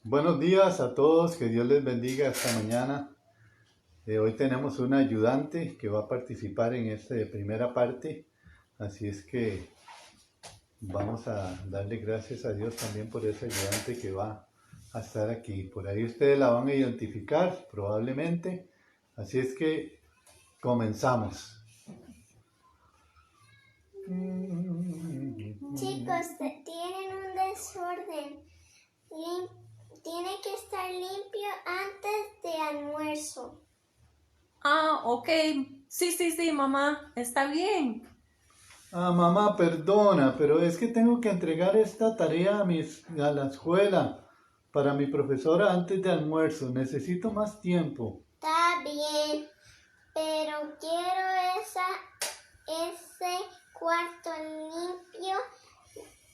Buenos días a todos, que Dios les bendiga esta mañana. Hoy tenemos una ayudante que va a participar en esta primera parte, así es que vamos a darle gracias a Dios también por esa ayudante que va a estar aquí. Por ahí ustedes la van a identificar probablemente, así es que comenzamos. Chicos, tienen un desorden. Tiene que estar limpio antes de almuerzo. Ok. Sí, mamá. Está bien. Mamá, perdona, pero es que tengo que entregar esta tarea a la escuela para mi profesora antes de almuerzo. Necesito más tiempo. Está bien, pero quiero ese cuarto limpio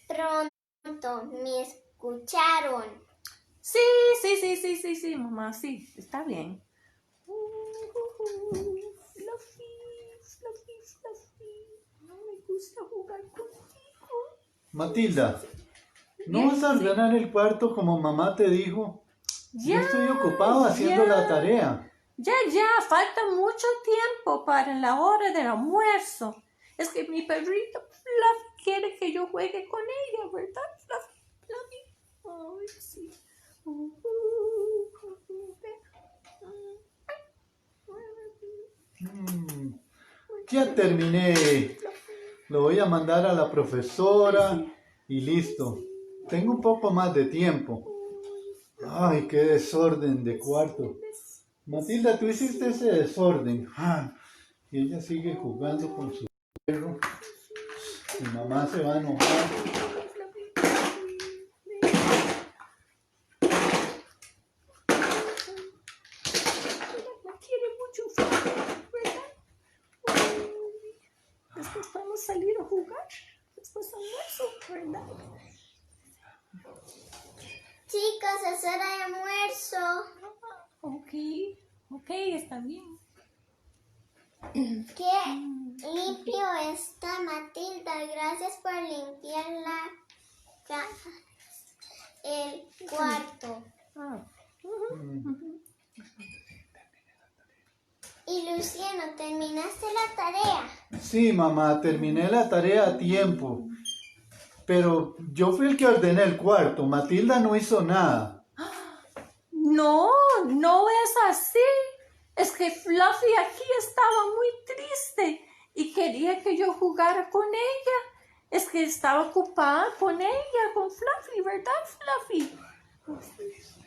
pronto. ¿Me escucharon? Sí, mamá. Sí, está bien. Fluffy. No me gusta jugar contigo. Matilda, ¿no Bien, vas a sí. ordenar el cuarto como mamá te dijo? Yo Ya, estoy ocupado haciendo la tarea. Ya, falta mucho tiempo para la hora del almuerzo. Es que mi perrito Fluffy quiere que yo juegue con ella, ¿verdad, Fluffy? Ay, sí. Ya terminé. Lo voy a mandar a la profesora y listo. Tengo un poco más de tiempo. Ay, qué desorden de cuarto. Matilda, tú hiciste ese desorden. Y ella sigue jugando con su perro. Mi mamá se va a enojar. La quiere mucho, ¿verdad? Después vamos a salir a jugar. Después almuerzo, ¿verdad? Chicos, es hora de almuerzo. Ok, está bien. Qué limpio está, Matilda. Gracias por limpiar el cuarto. Y Luciano, ¿terminaste la tarea? Sí, mamá, terminé la tarea a tiempo. Pero yo fui el que ordené el cuarto. Matilda no hizo nada. No es así. Es que Fluffy aquí estaba muy triste y quería que yo jugara con ella. Es que estaba ocupada con ella, con Fluffy, ¿verdad, Fluffy?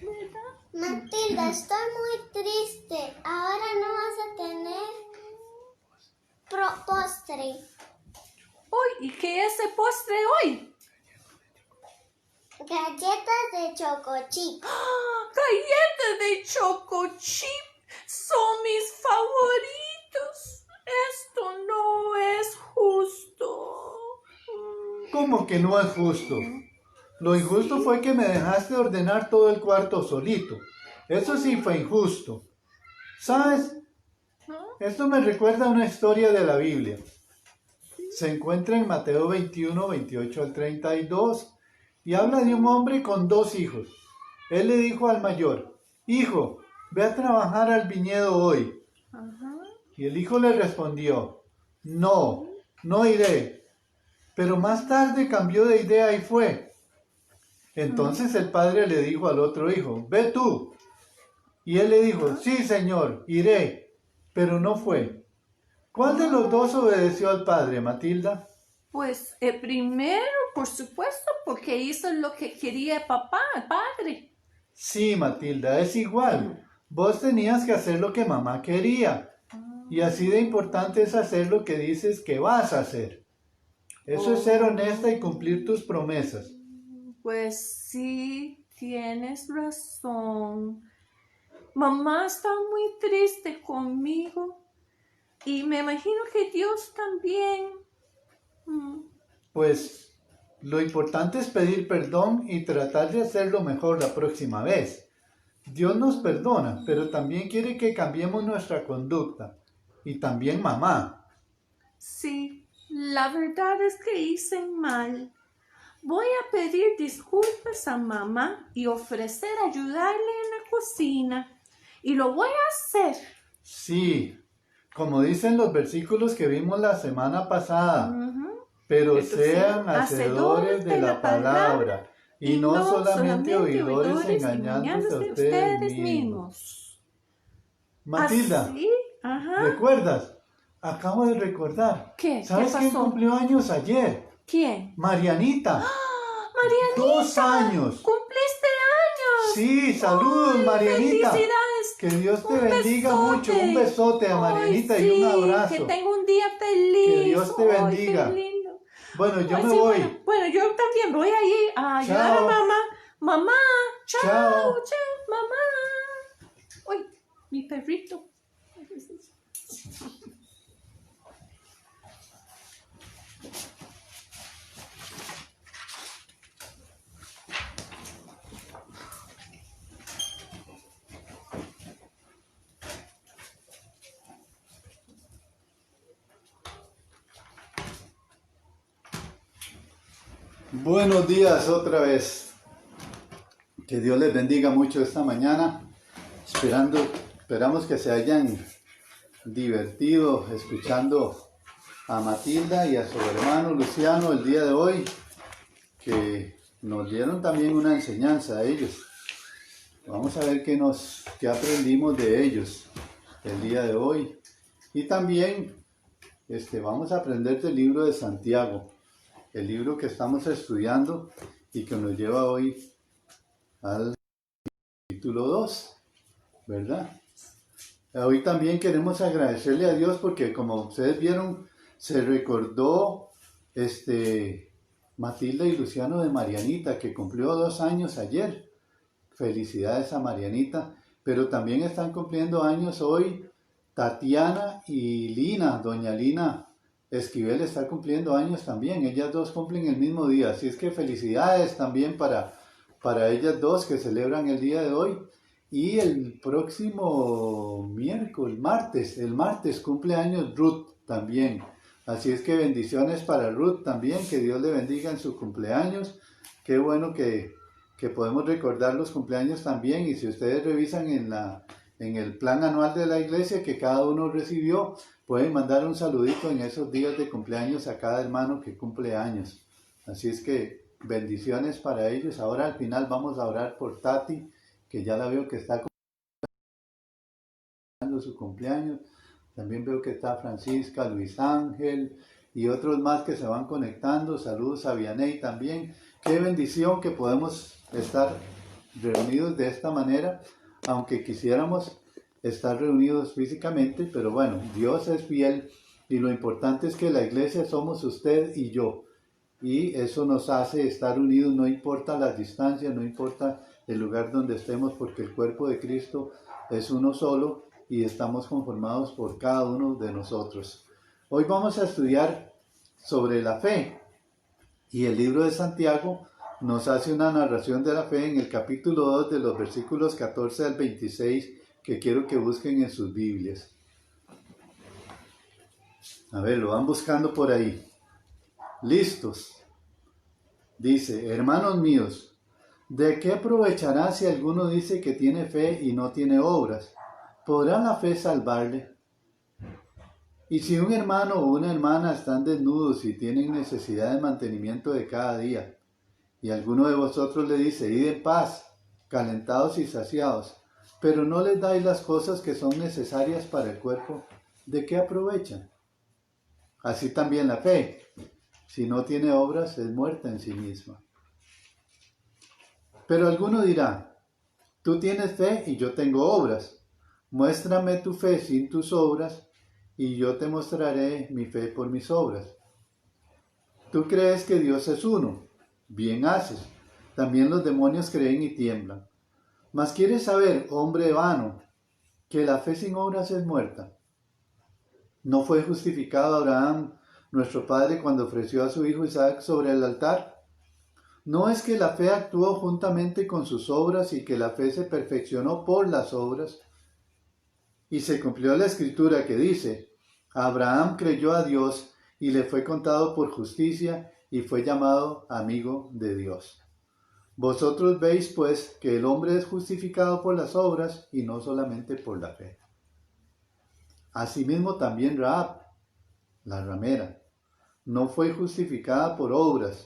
¿Verdad? Matilda, estoy muy triste. Ahora no vas a tener postre. Uy, ¿y qué es ese postre hoy? Galletas de choco chip. Galletas de choco chip son mis favoritos. Esto no es justo. ¿Cómo que no es justo? Lo injusto fue que me dejaste ordenar todo el cuarto solito. Eso sí fue injusto. ¿Sabes? Esto me recuerda a una historia de la Biblia. Se encuentra en Mateo 21, 28 al 32 y habla de un hombre con dos hijos. Él le dijo al mayor: hijo, ve a trabajar al viñedo hoy. Y el hijo le respondió: no iré. Pero más tarde cambió de idea y fue. Entonces el padre le dijo al otro hijo: ve tú. Y él le dijo: sí, señor, iré. Pero no fue. ¿Cuál de los dos obedeció al padre, Matilda? Pues el primero, por supuesto, porque hizo lo que quería papá, el padre. Sí, Matilda, es igual. Vos tenías que hacer lo que mamá quería. Y así de importante es hacer lo que dices que vas a hacer. Eso es ser honesta y cumplir tus promesas. Pues sí, tienes razón. Mamá está muy triste conmigo y me imagino que Dios también. Pues lo importante es pedir perdón y tratar de hacerlo mejor la próxima vez. Dios nos perdona, pero también quiere que cambiemos nuestra conducta. Y también mamá. Sí, la verdad es que hice mal. voy a pedir disculpas a mamá y ofrecer ayudarle en la cocina. Y lo voy a hacer. Sí, como dicen los versículos que vimos la semana pasada, Ujú. pero Pero sean sean hacedores de la palabra y no solamente oidores engañándose a ustedes mismos. Matilda, Así, ajá. ¿recuerdas? Acabo de recordar. ¿Qué? ¿Sabes ¿Qué quién pasó? cumplió años ayer? ¿Quién? Marianita. Marianita. 2 años. ¡Cumpliste años! Sí, saludos, ¡Ay, Marianita. felicidades! Que Dios te Un bendiga besote. mucho. Un besote a Marianita Ay, y un sí, abrazo. que tenga un día feliz. Que Dios te Ay, bendiga. qué lindo. Bueno, yo Ay, me sí, voy. Bueno, yo también voy a ir a ayudar Chao. a mamá. Mamá, chao, Chao. chao, mamá. Uy, mi perrito. Buenos días otra vez. Que Dios les bendiga mucho esta mañana. Esperamos que se hayan divertido escuchando a Matilda y a su hermano Luciano el día de hoy, que nos dieron también una enseñanza a ellos. Vamos a ver qué aprendimos de ellos el día de hoy. Y también vamos a aprender del libro de Santiago, el libro que estamos estudiando y que nos lleva hoy al capítulo 2, ¿verdad? Hoy también queremos agradecerle a Dios porque, como ustedes vieron, se recordó Matilda y Luciano de Marianita, que cumplió 2 años ayer. Felicidades a Marianita, pero también están cumpliendo años hoy Tatiana y Lina. Doña Lina Esquivel está cumpliendo años también. Ellas dos cumplen el mismo día, así es que felicidades también para ellas dos que celebran el día de hoy. Y el próximo el martes cumple años Ruth también. Así es que bendiciones para Ruth también, que Dios le bendiga en su cumpleaños. Qué bueno que podemos recordar los cumpleaños también. Y si ustedes revisan en el plan anual de la iglesia que cada uno recibió, pueden mandar un saludito en esos días de cumpleaños a cada hermano que cumple años. Así es que bendiciones para ellos. Ahora al final vamos a orar por Tati, que ya la veo que está celebrando su cumpleaños. También veo que está Francisca, Luis Ángel y otros más que se van conectando. Saludos a Vianey también. Qué bendición que podemos estar reunidos de esta manera, aunque quisiéramos estar reunidos físicamente, pero bueno, Dios es fiel y lo importante es que la iglesia somos usted y yo. Y eso nos hace estar unidos, no importa las distancias, no importa el lugar donde estemos, porque el cuerpo de Cristo es uno solo y estamos conformados por cada uno de nosotros. Hoy vamos a estudiar sobre la fe y el libro de Santiago nos hace una narración de la fe en el capítulo 2 de los versículos 14 al 26 que quiero que busquen en sus Biblias. A ver, lo van buscando por ahí. Listos. Dice: hermanos míos, ¿de qué aprovechará si alguno dice que tiene fe y no tiene obras? ¿Podrá la fe salvarle? Y si un hermano o una hermana están desnudos y tienen necesidad de mantenimiento de cada día, y alguno de vosotros le dice: id en paz, calentados y saciados, pero no les dais las cosas que son necesarias para el cuerpo, ¿de qué aprovechan? Así también la fe, si no tiene obras, es muerta en sí misma. Pero alguno dirá: tú tienes fe y yo tengo obras. Muéstrame tu fe sin tus obras, y yo te mostraré mi fe por mis obras. Tú crees que Dios es uno. Bien haces. También los demonios creen y tiemblan. Mas ¿quieres saber, hombre vano, que la fe sin obras es muerta? ¿No fue justificado Abraham, nuestro padre, cuando ofreció a su hijo Isaac sobre el altar? ¿No es que la fe actuó juntamente con sus obras y que la fe se perfeccionó por las obras? Y se cumplió la escritura que dice: Abraham creyó a Dios y le fue contado por justicia, y fue llamado amigo de Dios. Vosotros veis pues que el hombre es justificado por las obras y no solamente por la fe. Asimismo también Rahab, la ramera, no fue justificada por obras.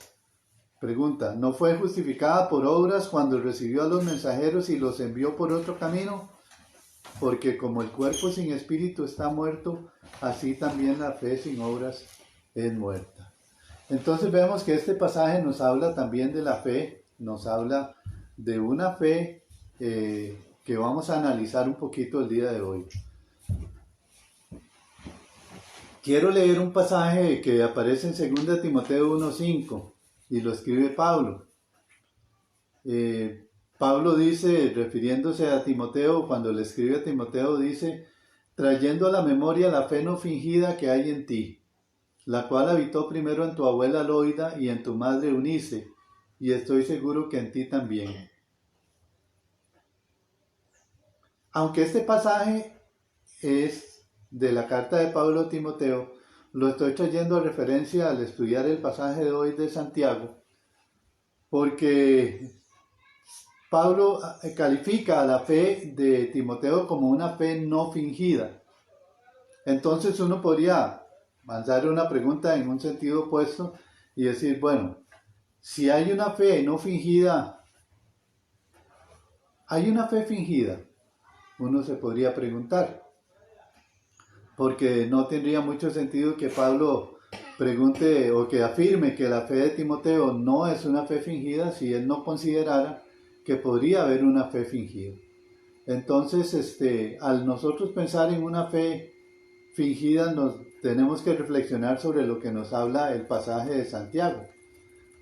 Pregunta, ¿no fue justificada por obras cuando recibió a los mensajeros y los envió por otro camino? Porque como el cuerpo sin espíritu está muerto, así también la fe sin obras es muerta. Entonces vemos que este pasaje nos habla también de la fe, nos habla de una fe que vamos a analizar un poquito el día de hoy. Quiero leer un pasaje que aparece en 2 Timoteo 1:5 y lo escribe Pablo. Pablo dice, refiriéndose a Timoteo, cuando le escribe a Timoteo, dice, trayendo a la memoria la fe no fingida que hay en ti, la cual habitó primero en tu abuela Loida y en tu madre Eunice, y estoy seguro que en ti también. Aunque este pasaje es de la carta de Pablo a Timoteo, lo estoy trayendo a referencia al estudiar el pasaje de hoy de Santiago, porque Pablo califica a la fe de Timoteo como una fe no fingida. Entonces uno podría lanzar una pregunta en un sentido opuesto y decir, bueno, si hay una fe no fingida, ¿hay una fe fingida? Uno se podría preguntar, porque no tendría mucho sentido que Pablo pregunte o que afirme que la fe de Timoteo no es una fe fingida si él no considerara que podría haber una fe fingida. Entonces, al nosotros pensar en una fe fingida, nos tenemos que reflexionar sobre lo que nos habla el pasaje de Santiago,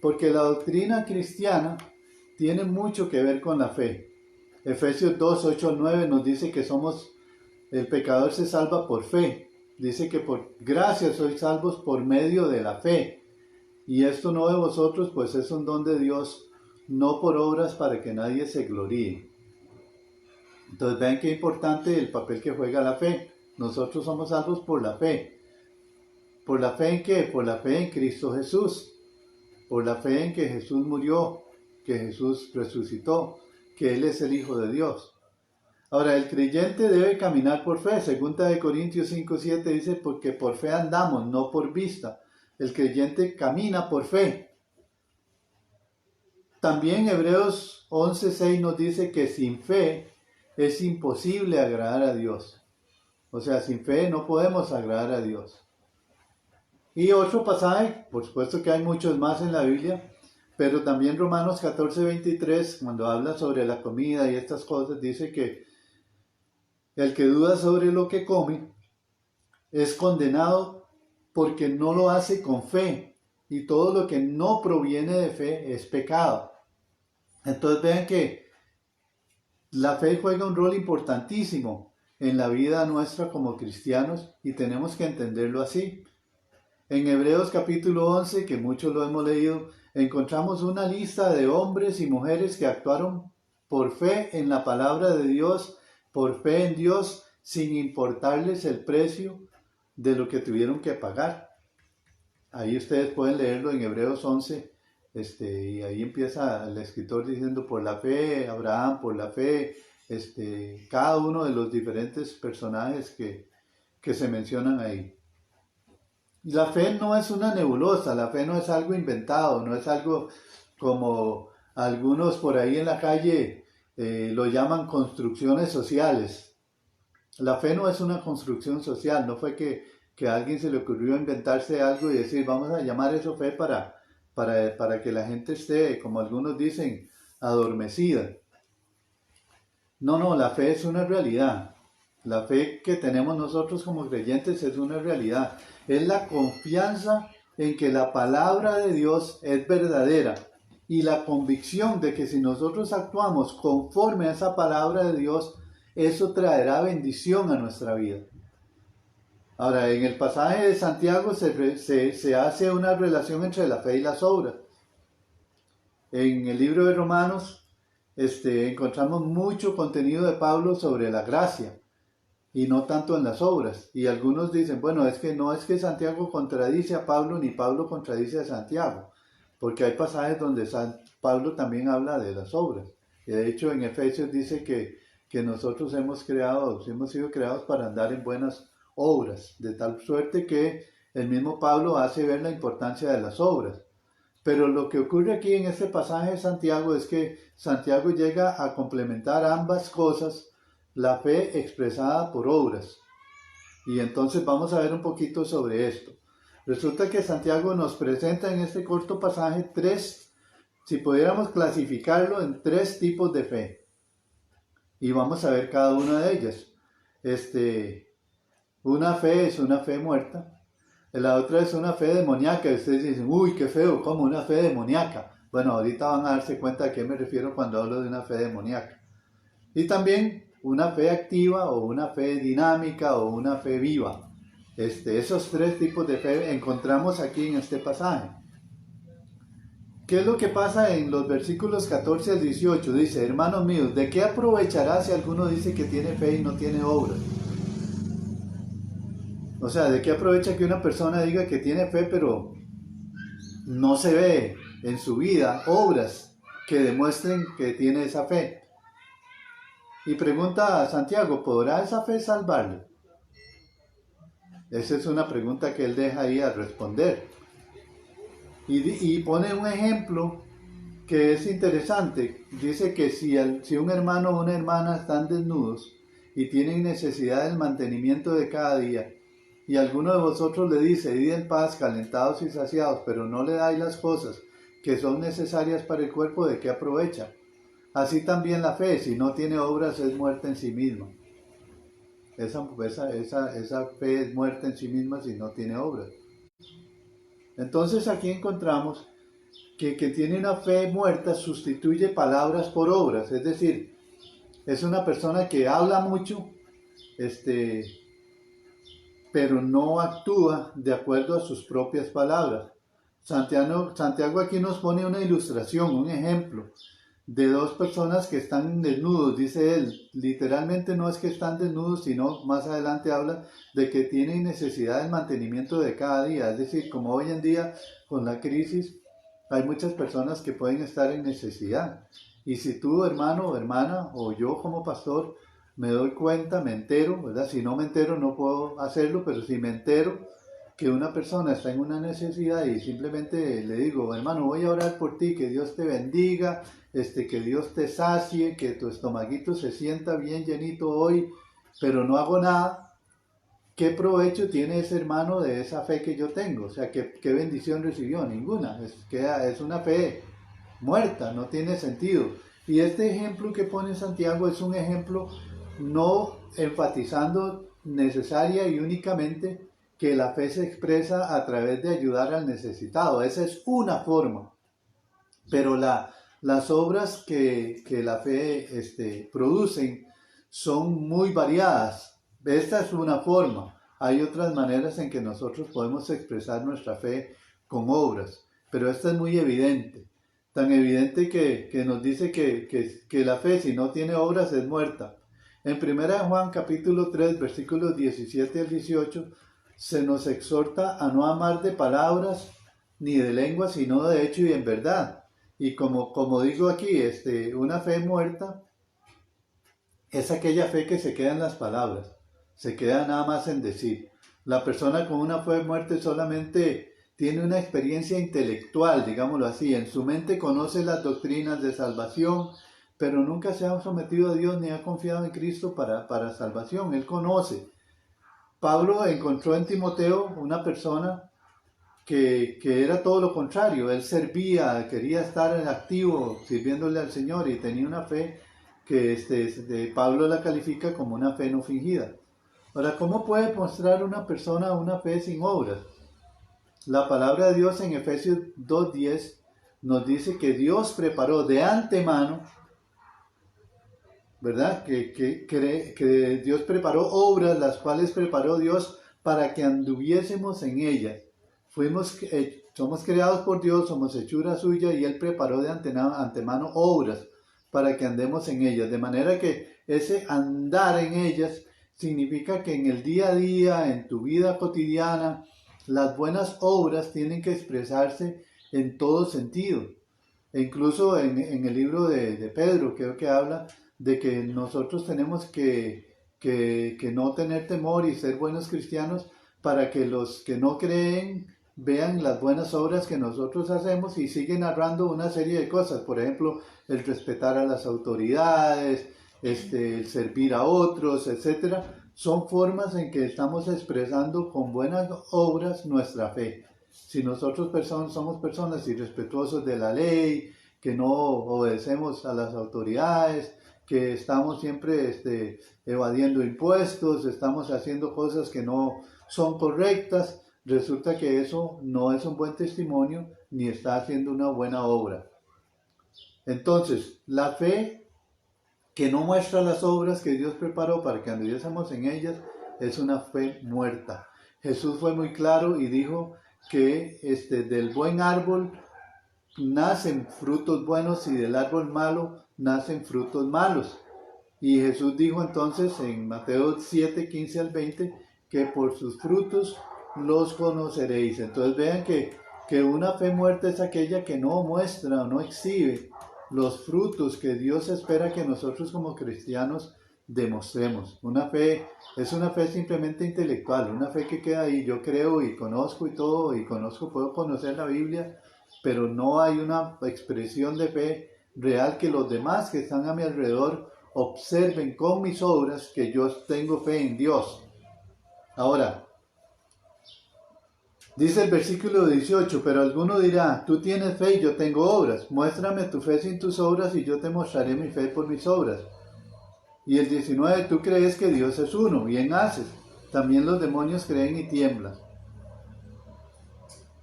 porque la doctrina cristiana tiene mucho que ver con la fe. Efesios 2:8-9 nos dice que el pecador se salva por fe. Dice que por gracia sois salvos por medio de la fe. Y esto no de vosotros, pues es un don de Dios, no por obras para que nadie se gloríe. Entonces vean qué importante el papel que juega la fe. Nosotros somos salvos por la fe. ¿Por la fe en qué? Por la fe en Cristo Jesús. Por la fe en que Jesús murió, que Jesús resucitó, que Él es el Hijo de Dios. Ahora, el creyente debe caminar por fe. 2 Corintios 5:7 dice, porque por fe andamos, no por vista. El creyente camina por fe. También Hebreos 11:6 nos dice que sin fe es imposible agradar a Dios. O sea, sin fe no podemos agradar a Dios. Y otro pasaje, por supuesto que hay muchos más en la Biblia, pero también Romanos 14:23, cuando habla sobre la comida y estas cosas, dice que el que duda sobre lo que come es condenado porque no lo hace con fe, y todo lo que no proviene de fe es pecado. Entonces vean que la fe juega un rol importantísimo en la vida nuestra como cristianos y tenemos que entenderlo así. En Hebreos capítulo 11, que muchos lo hemos leído, encontramos una lista de hombres y mujeres que actuaron por fe en la palabra de Dios, por fe en Dios, sin importarles el precio de lo que tuvieron que pagar. Ahí ustedes pueden leerlo en Hebreos 11, y ahí empieza el escritor diciendo por la fe, Abraham, por la fe, cada uno de los diferentes personajes que se mencionan ahí. La fe no es una nebulosa, la fe no es algo inventado, no es algo como algunos por ahí en la calle lo llaman construcciones sociales. La fe no es una construcción social, no fue que a alguien se le ocurrió inventarse algo y decir vamos a llamar eso fe para que la gente esté, como algunos dicen, adormecida. No, la fe es una realidad. La fe que tenemos nosotros como creyentes es una realidad. Es la confianza en que la palabra de Dios es verdadera y la convicción de que si nosotros actuamos conforme a esa palabra de Dios, eso traerá bendición a nuestra vida. Ahora, en el pasaje de Santiago se hace una relación entre la fe y las obras. En el libro de Romanos encontramos mucho contenido de Pablo sobre la gracia y no tanto en las obras. Y algunos dicen, bueno, no es que Santiago contradice a Pablo ni Pablo contradice a Santiago. porque hay pasajes donde Pablo también habla de las obras. Y de hecho en Efesios dice que nosotros hemos sido creados para andar en buenas obras, de tal suerte que el mismo Pablo hace ver la importancia de las obras. Pero lo que ocurre aquí en este pasaje de Santiago es que Santiago llega a complementar ambas cosas, la fe expresada por obras. Y entonces vamos a ver un poquito sobre esto. Resulta que Santiago nos presenta en este corto pasaje si pudiéramos clasificarlo en 3 tipos de fe. Y vamos a ver cada una de ellas. Una fe es una fe muerta. La otra es una fe demoníaca. Ustedes dicen, uy, qué feo, ¿cómo una fe demoníaca? Bueno, ahorita van a darse cuenta a qué me refiero cuando hablo de una fe demoníaca. Y también una fe activa o una fe dinámica o una fe viva. Esos 3 tipos de fe encontramos aquí en este pasaje. ¿Qué es lo que pasa en los versículos 14 al 18? Dice, hermanos míos, ¿de qué aprovechará si alguno dice que tiene fe y no tiene obras? O sea, ¿de qué aprovecha que una persona diga que tiene fe pero no se ve en su vida obras que demuestren que tiene esa fe? Y pregunta a Santiago, ¿podrá esa fe salvarle? Esa es una pregunta que él deja ahí a responder. Y pone un ejemplo que es interesante. Dice que si un hermano o una hermana están desnudos y tienen necesidad del mantenimiento de cada día, y alguno de vosotros le dice, id en paz, calentados y saciados, pero no le dais las cosas que son necesarias para el cuerpo, ¿de qué aprovecha? Así también la fe, si no tiene obras, es muerta en sí misma. Esa fe es muerta en sí misma si no tiene obras. Entonces aquí encontramos que tiene una fe muerta sustituye palabras por obras, es decir, es una persona que habla mucho, pero no actúa de acuerdo a sus propias palabras. Santiago aquí nos pone una ilustración, un ejemplo de 2 personas que están desnudos, dice él. Literalmente no es que están desnudos, sino más adelante habla de que tienen necesidad del mantenimiento de cada día. Es decir, como hoy en día con la crisis hay muchas personas que pueden estar en necesidad. Y si tú, hermano o hermana, o yo como pastor, me doy cuenta, me entero, ¿verdad? Si no me entero no puedo hacerlo, pero si me entero que una persona está en una necesidad y simplemente le digo, hermano, voy a orar por ti, que Dios te bendiga, que Dios te sacie, que tu estomaguito se sienta bien llenito hoy, pero no hago nada, ¿qué provecho tiene ese hermano de esa fe que yo tengo? O sea, ¿qué bendición recibió? Ninguna. Es una fe muerta, no tiene sentido. Y este ejemplo que pone Santiago es un ejemplo no enfatizando necesaria y únicamente que la fe se expresa a través de ayudar al necesitado. Esa es una forma. Pero las obras que la fe producen son muy variadas. Esta es una forma. Hay otras maneras en que nosotros podemos expresar nuestra fe con obras, pero esta es muy evidente. Tan evidente que nos dice que la fe, si no tiene obras, es muerta. En 1 Juan capítulo 3, versículos 17 al 18, se nos exhorta a no amar de palabras ni de lengua, sino de hecho y en verdad. Y como digo aquí, una fe muerta es aquella fe que se queda en las palabras, se queda nada más en decir. La persona con una fe muerta solamente tiene una experiencia intelectual, digámoslo así, en su mente conoce las doctrinas de salvación, pero nunca se ha sometido a Dios ni ha confiado en Cristo para salvación. Él conoce. Pablo encontró en Timoteo una persona que era todo lo contrario. Él servía, quería estar en activo sirviéndole al Señor y tenía una fe que Pablo la califica como una fe no fingida. Ahora, ¿cómo puede mostrar una persona una fe sin obras? La palabra de Dios en Efesios 2:10 nos dice que Dios preparó de antemano, ¿verdad? Que Dios preparó obras, las cuales preparó Dios para que anduviésemos en ellas. Somos creados por Dios, somos hechura suya y Él preparó de antemano obras para que andemos en ellas. De manera que ese andar en ellas significa que en el día a día, en tu vida cotidiana, las buenas obras tienen que expresarse en todo sentido. E incluso en el libro de Pedro creo que habla de que nosotros tenemos que no tener temor y ser buenos cristianos para que los que no creen vean las buenas obras que nosotros hacemos y siguen narrando una serie de cosas. Por ejemplo, el respetar a las autoridades, el servir a otros, etcétera. Son formas en que estamos expresando con buenas obras nuestra fe. Si nosotros somos personas irrespetuosas de la ley, que no obedecemos a las autoridades, que estamos siempre evadiendo impuestos, estamos haciendo cosas que no son correctas, resulta que eso no es un buen testimonio ni está haciendo una buena obra. Entonces, la fe que no muestra las obras que Dios preparó para que anduviésemos en ellas es una fe muerta. Jesús fue muy claro y dijo que del buen árbol nacen frutos buenos y del árbol malo nacen frutos malos. Y Jesús dijo entonces en Mateo 7, 15 al 20, que por sus frutos los conoceréis. Entonces vean que una fe muerta es aquella que no muestra o no exhibe los frutos que Dios espera que nosotros como cristianos demostremos. Una fe es una fe simplemente intelectual, una fe que queda ahí, yo creo y conozco y todo, puedo conocer la Biblia, pero no hay una expresión de fe real que los demás que están a mi alrededor observen con mis obras que yo tengo fe en Dios. Ahora, dice el versículo 18, pero alguno dirá, tú tienes fe y yo tengo obras, muéstrame tu fe sin tus obras y yo te mostraré mi fe por mis obras. Y el 19, tú crees que Dios es uno, bien haces, también los demonios creen y tiemblan.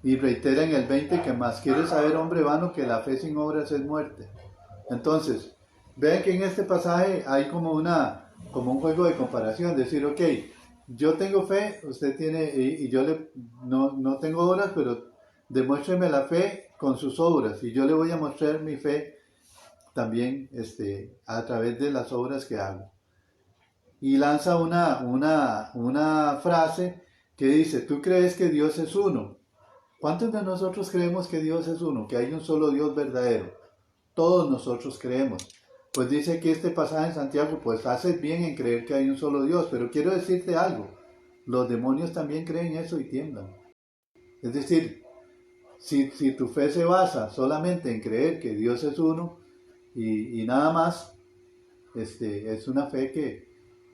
Y reitera en el 20 que más quiere saber, hombre vano, que la fe sin obras es muerte. Entonces, vean que en este pasaje hay como un juego de comparación, decir, ok, yo tengo fe, usted tiene, y yo no tengo obras, pero demuéstreme la fe con sus obras, y yo le voy a mostrar mi fe también a través de las obras que hago. Y lanza una frase que dice, tú crees que Dios es uno. ¿Cuántos de nosotros creemos que Dios es uno, que hay un solo Dios verdadero? Todos nosotros creemos. Pues dice aquí este pasaje en Santiago, pues haces bien en creer que hay un solo Dios, pero quiero decirte algo, los demonios también creen eso y tiemblan. Es decir, si tu fe se basa solamente en creer que Dios es uno y nada más, es una fe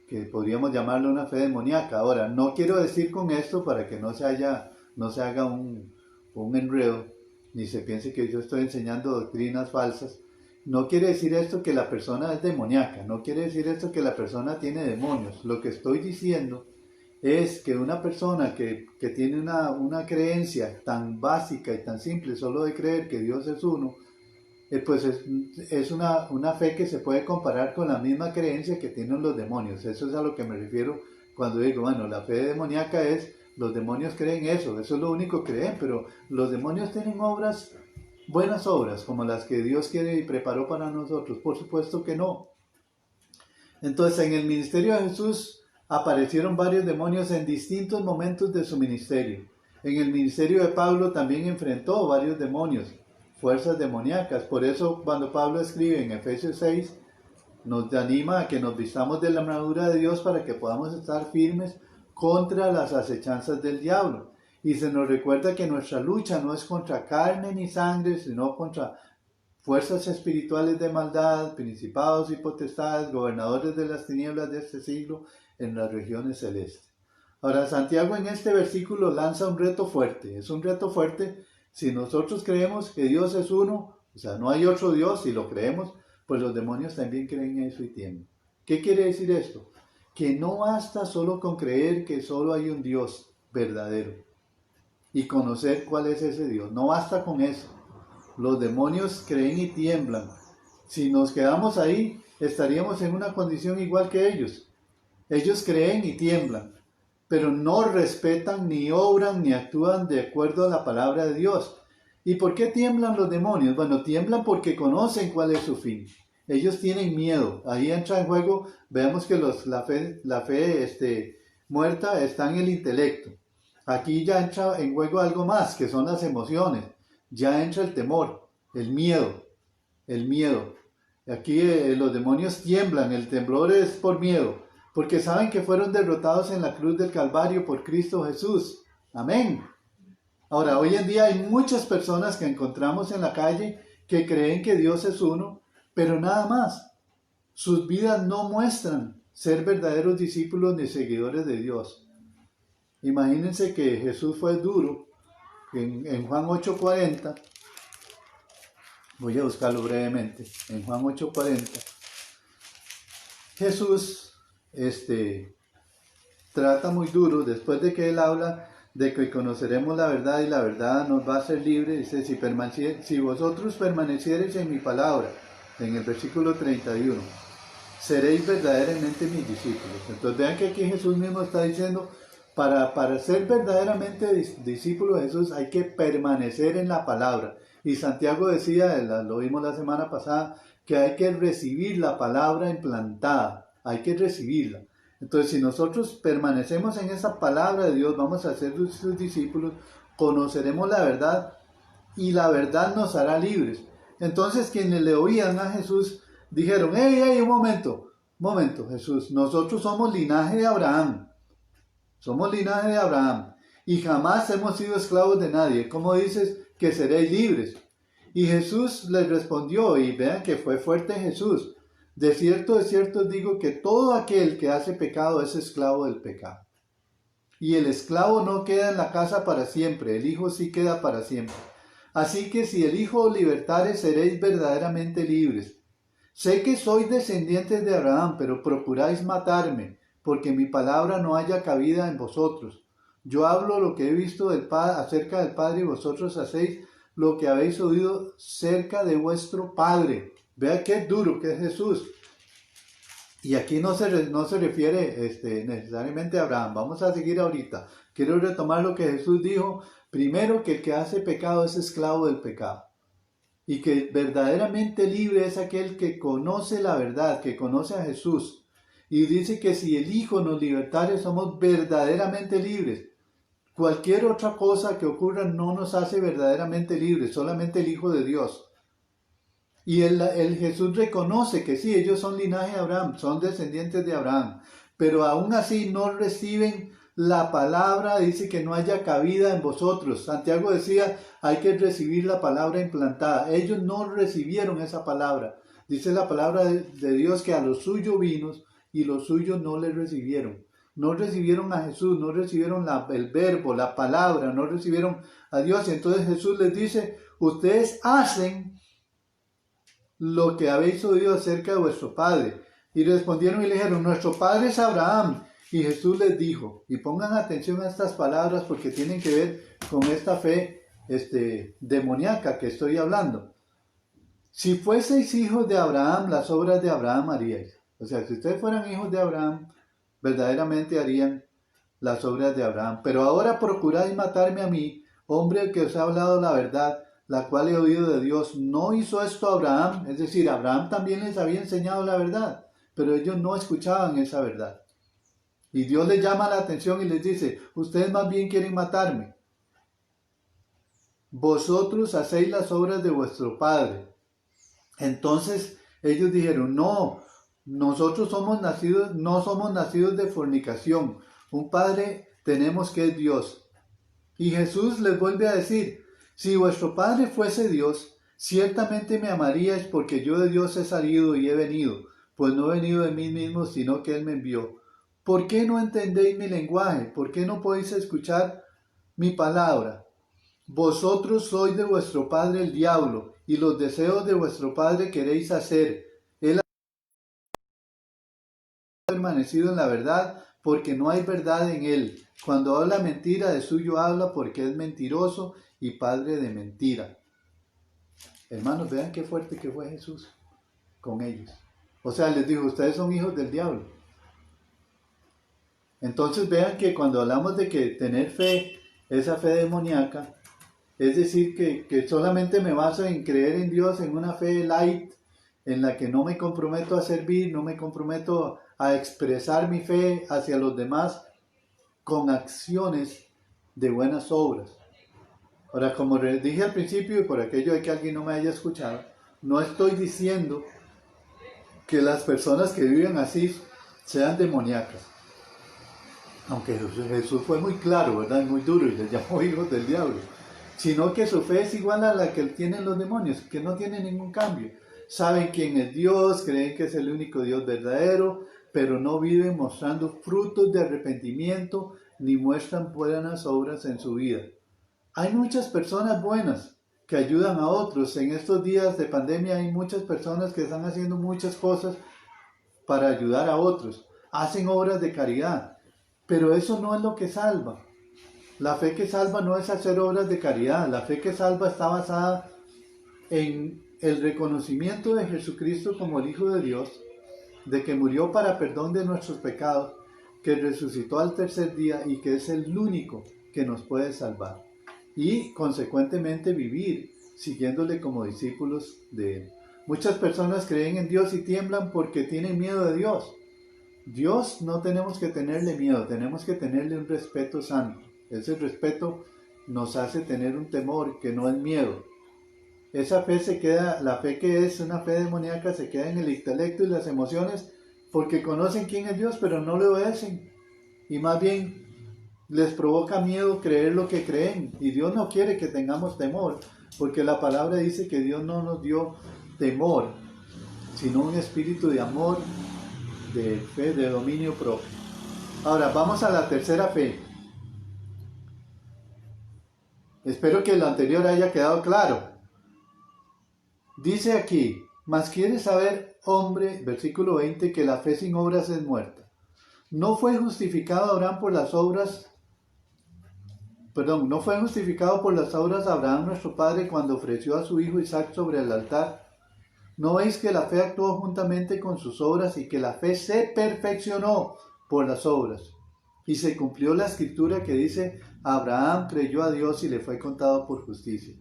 que podríamos llamarle una fe demoníaca. Ahora, no quiero decir con esto para que no se haga un enredo, ni se piense que yo estoy enseñando doctrinas falsas. No quiere decir esto que la persona es demoníaca, no quiere decir esto que la persona tiene demonios. Lo que estoy diciendo es que una persona que tiene una creencia tan básica y tan simple, solo de creer que Dios es uno, pues es una fe que se puede comparar con la misma creencia que tienen los demonios. Eso es a lo que me refiero cuando digo, bueno, la fe demoníaca es, los demonios creen eso es lo único que creen, pero los demonios tienen obras, buenas obras, como las que Dios quiere y preparó para nosotros. Por supuesto que no. Entonces, en el ministerio de Jesús aparecieron varios demonios en distintos momentos de su ministerio. En el ministerio de Pablo también enfrentó varios demonios, fuerzas demoníacas. Por eso, cuando Pablo escribe en Efesios 6, nos anima a que nos vistamos de la armadura de Dios para que podamos estar firmes contra las acechanzas del diablo. Y se nos recuerda que nuestra lucha no es contra carne ni sangre, sino contra fuerzas espirituales de maldad, principados y potestades, gobernadores de las tinieblas de este siglo en las regiones celestes. Ahora, Santiago en este versículo lanza un reto fuerte. Es un reto fuerte si nosotros creemos que Dios es uno, o sea, no hay otro Dios, si lo creemos, pues los demonios también creen eso y tiemblan. ¿Qué quiere decir esto? Que no basta solo con creer que solo hay un Dios verdadero y conocer cuál es ese Dios. No basta con eso. Los demonios creen y tiemblan. Si nos quedamos ahí, estaríamos en una condición igual que ellos. Ellos creen y tiemblan, pero no respetan, ni obran, ni actúan de acuerdo a la palabra de Dios. ¿Y por qué tiemblan los demonios? Bueno, tiemblan porque conocen cuál es su fin. Ellos tienen miedo. Ahí entra en juego, veamos que la fe muerta está en el intelecto. Aquí ya entra en juego algo más, que son las emociones. ya entra el temor, el miedo. Aquí los demonios tiemblan, el temblor es por miedo, porque saben que fueron derrotados en la cruz del Calvario por Cristo Jesús. Amén. Ahora, hoy en día hay muchas personas que encontramos en la calle que creen que Dios es uno, pero nada más. Sus vidas no muestran ser verdaderos discípulos ni seguidores de Dios. Imagínense que Jesús fue duro en Juan 8:40. Voy a buscarlo brevemente. En Juan 8:40. Jesús trata muy duro después de que él habla de que conoceremos la verdad y la verdad nos va a hacer libre. Dice, si vosotros permaneciereis en mi palabra, en el versículo 31, seréis verdaderamente mis discípulos. Entonces vean que aquí Jesús mismo está diciendo, para ser verdaderamente discípulo de Jesús hay que permanecer en la palabra. Y Santiago decía, lo vimos la semana pasada, que hay que recibir la palabra implantada, hay que recibirla. Entonces, si nosotros permanecemos en esa palabra de Dios, vamos a ser sus discípulos, conoceremos la verdad y la verdad nos hará libres. Entonces, quienes le oían a Jesús dijeron, hey, un momento, Jesús, nosotros somos linaje de Abraham, y jamás hemos sido esclavos de nadie. ¿Cómo dices que seréis libres? Y Jesús les respondió, y vean que fue fuerte Jesús, de cierto os digo que todo aquel que hace pecado es esclavo del pecado. Y el esclavo no queda en la casa para siempre, el Hijo sí queda para siempre. Así que si el Hijo os libertare, seréis verdaderamente libres. Sé que sois descendientes de Abraham, pero procuráis matarme, porque mi palabra no haya cabida en vosotros. Yo hablo lo que he visto acerca del Padre, y vosotros hacéis lo que habéis oído cerca de vuestro Padre. Vea qué duro que es Jesús. Y aquí no se refiere necesariamente a Abraham. Vamos a seguir ahorita. Quiero retomar lo que Jesús dijo. Primero, que el que hace pecado es esclavo del pecado. Y que verdaderamente libre es aquel que conoce la verdad, que conoce a Jesús. Y dice que si el Hijo nos libertare, somos verdaderamente libres. Cualquier otra cosa que ocurra no nos hace verdaderamente libres, solamente el Hijo de Dios. Y el Jesús reconoce que sí, ellos son linaje de Abraham, son descendientes de Abraham, pero aún así no reciben la palabra, dice que no haya cabida en vosotros. Santiago decía, hay que recibir la palabra implantada. Ellos no recibieron esa palabra. Dice la palabra de Dios que a los suyos vino y los suyos no le recibieron. No recibieron a Jesús, no recibieron el verbo, la palabra, no recibieron a Dios. Y entonces Jesús les dice, ustedes hacen lo que habéis oído acerca de vuestro padre. Y respondieron y le dijeron, nuestro padre es Abraham. Y Jesús les dijo, y pongan atención a estas palabras porque tienen que ver con esta fe demoníaca que estoy hablando. Si fueseis hijos de Abraham, las obras de Abraham haríais. O sea, si ustedes fueran hijos de Abraham, verdaderamente harían las obras de Abraham. Pero ahora procuráis matarme a mí, hombre que os ha hablado la verdad, la cual he oído de Dios. No hizo esto Abraham, es decir, Abraham también les había enseñado la verdad, pero ellos no escuchaban esa verdad. Y Dios les llama la atención y les dice, ustedes más bien quieren matarme. Vosotros hacéis las obras de vuestro padre. Entonces ellos dijeron, no, nosotros no somos nacidos de fornicación. Un padre tenemos que es Dios. Y Jesús les vuelve a decir, si vuestro padre fuese Dios, ciertamente me amaríais porque yo de Dios he salido y he venido, pues no he venido de mí mismo, sino que Él me envió. ¿Por qué no entendéis mi lenguaje? ¿Por qué no podéis escuchar mi palabra? Vosotros sois de vuestro padre el diablo, y los deseos de vuestro padre queréis hacer. Él ha permanecido en la verdad, porque no hay verdad en él. Cuando habla mentira, de suyo habla, porque es mentiroso y padre de mentira. Hermanos, vean qué fuerte que fue Jesús con ellos. O sea, les dijo, ustedes son hijos del diablo. Entonces vean que cuando hablamos de que tener fe, esa fe demoníaca, es decir, que solamente me baso en creer en Dios, en una fe light, en la que no me comprometo a servir, no me comprometo a expresar mi fe hacia los demás con acciones de buenas obras. Ahora, como dije al principio, y por aquello de que alguien no me haya escuchado, no estoy diciendo que las personas que viven así sean demoníacas. Aunque Jesús fue muy claro, ¿verdad? Muy duro y les llamó hijos del diablo. Sino que su fe es igual a la que tienen los demonios, que no tiene ningún cambio. Saben quién es Dios, creen que es el único Dios verdadero, pero no viven mostrando frutos de arrepentimiento ni muestran buenas obras en su vida. Hay muchas personas buenas que ayudan a otros. En estos días de pandemia hay muchas personas que están haciendo muchas cosas para ayudar a otros. Hacen obras de caridad, pero eso no es lo que salva. La fe que salva no es hacer obras de caridad. La fe que salva está basada en el reconocimiento de Jesucristo como el Hijo de Dios, de que murió para perdón de nuestros pecados, que resucitó al tercer día y que es el único que nos puede salvar. Y consecuentemente vivir siguiéndole como discípulos de Él. Muchas personas creen en Dios y tiemblan porque tienen miedo de Dios. Dios no tenemos que tenerle miedo, tenemos que tenerle un respeto santo. Ese respeto nos hace tener un temor que no es miedo. Esa fe se queda, la fe que es una fe demoníaca se queda en el intelecto y las emociones porque conocen quién es Dios pero no le obedecen. Y más bien les provoca miedo creer lo que creen. Y Dios no quiere que tengamos temor, porque la palabra dice que Dios no nos dio temor, sino un espíritu de amor, de fe, de dominio propio. Ahora, vamos a la tercera fe. Espero que lo anterior haya quedado claro. Dice aquí, mas quiere saber, hombre, versículo 20, que la fe sin obras es muerta. No fue justificado Abraham por las obras, no fue justificado por las obras Abraham nuestro padre cuando ofreció a su hijo Isaac sobre el altar. ¿No veis que la fe actuó juntamente con sus obras y que la fe se perfeccionó por las obras? Y se cumplió la escritura que dice, Abraham creyó a Dios y le fue contado por justicia.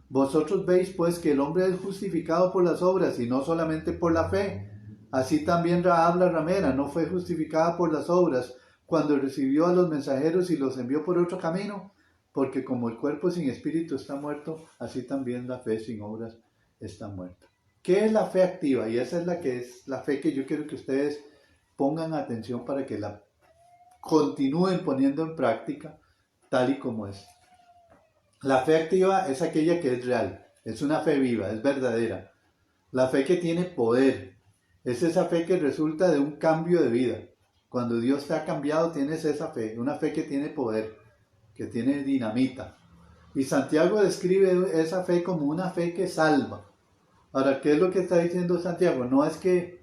Vosotros veis pues que el hombre es justificado por las obras y no solamente por la fe. Así también Rahab la ramera no fue justificada por las obras cuando recibió a los mensajeros y los envió por otro camino, porque como el cuerpo sin espíritu está muerto, así también la fe sin obras está muerta. ¿Qué es la fe activa? Y esa es la fe que yo quiero que ustedes pongan atención para que la continúen poniendo en práctica tal y como es. La fe activa es aquella que es real, es una fe viva, es verdadera. La fe que tiene poder, es esa fe que resulta de un cambio de vida. Cuando Dios te ha cambiado, tienes esa fe, una fe que tiene poder, que tiene dinamita. Y Santiago describe esa fe como una fe que salva. Ahora, ¿qué es lo que está diciendo Santiago? No es que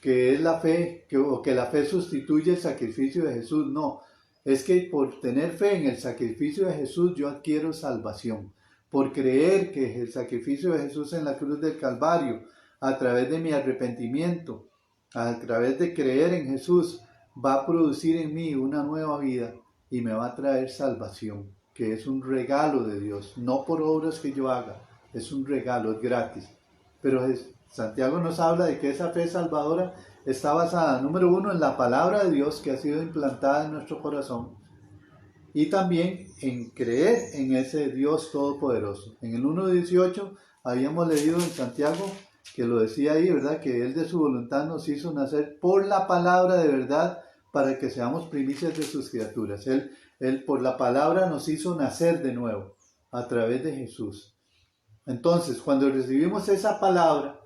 es la fe, o que la fe sustituye el sacrificio de Jesús, no. Es que por tener fe en el sacrificio de Jesús yo adquiero salvación. Por creer que el sacrificio de Jesús en la cruz del Calvario, a través de mi arrepentimiento, a través de creer en Jesús, va a producir en mí una nueva vida y me va a traer salvación, que es un regalo de Dios, no por obras que yo haga, es un regalo, es gratis. Pero Santiago nos habla de que esa fe salvadora está basada, número uno, en la palabra de Dios que ha sido implantada en nuestro corazón y también en creer en ese Dios todopoderoso. En el 1:18 habíamos leído en Santiago que lo decía ahí, ¿verdad? Que Él de su voluntad nos hizo nacer por la palabra de verdad para que seamos primicias de sus criaturas. Él por la palabra nos hizo nacer de nuevo a través de Jesús. Entonces, cuando recibimos esa palabra,